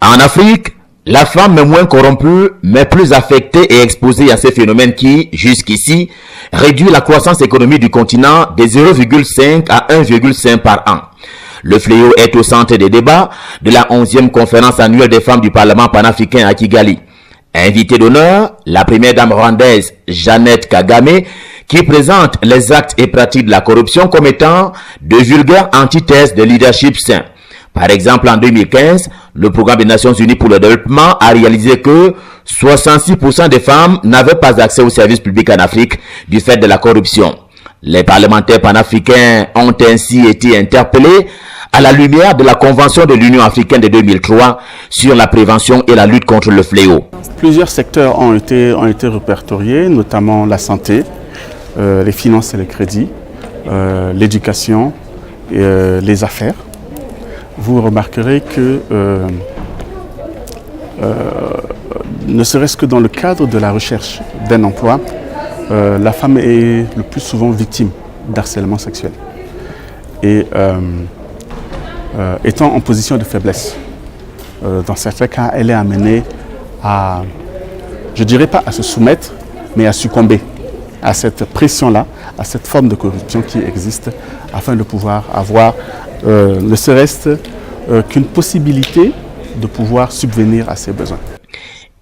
En Afrique, la femme est moins corrompue, mais plus affectée et exposée à ces phénomènes qui, jusqu'ici, réduit la croissance économique du continent de 0,5 à 1,5 par an. Le fléau est au centre des débats de la 11e conférence annuelle des femmes du Parlement panafricain à Kigali. Invitée d'honneur, la première dame rwandaise Jeannette Kagame, qui présente les actes et pratiques de la corruption comme étant de vulgaires antithèses de leadership sain. Par exemple, en 2015, le programme des Nations Unies pour le développement a réalisé que 66% des femmes n'avaient pas accès aux services publics en Afrique du fait de la corruption. Les parlementaires panafricains ont ainsi été interpellés à la lumière de la Convention de l'Union africaine de 2003 sur la prévention et la lutte contre le fléau. Plusieurs secteurs ont été répertoriés, notamment la santé, les finances et les crédits, l'éducation et les affaires. Vous remarquerez que, ne serait-ce que dans le cadre de la recherche d'un emploi, la femme est le plus souvent victime d'harcèlement sexuel. Et étant en position de faiblesse, dans certains cas, elle est amenée à, je ne dirais pas à se soumettre, mais à succomber à cette pression-là, à cette forme de corruption qui existe, afin de pouvoir avoir ne serait-ce qu'une possibilité de pouvoir subvenir à ses besoins.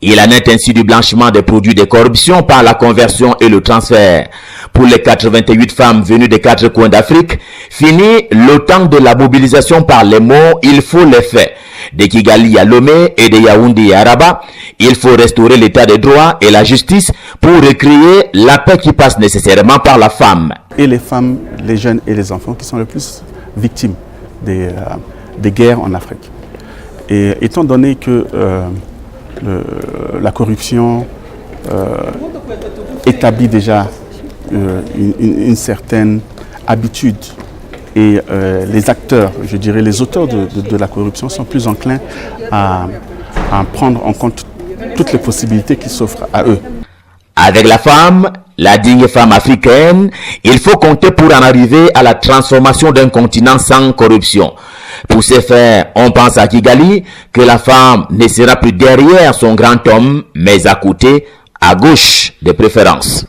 Il en est ainsi du blanchiment des produits de corruption par la conversion et le transfert. Pour les 88 femmes venues des 4 coins d'Afrique, fini le temps de la mobilisation par les mots, il faut les faits. De Kigali à Lomé et de Yaoundé à Rabat, il faut restaurer l'état des droits et la justice pour recréer la paix qui passe nécessairement par la femme. Et les femmes, les jeunes et les enfants qui sont les plus victimes des guerres en Afrique. Et étant donné que la corruption établit déjà une certaine habitude et les acteurs, je dirais les auteurs de la corruption sont plus enclins à prendre en compte toutes les possibilités qui s'offrent à eux. Avec la femme, la digne femme africaine, il faut compter pour en arriver à la transformation d'un continent sans corruption. Pour ce faire, on pense à Kigali que la femme ne sera plus derrière son grand homme, mais à côté, à gauche de préférence.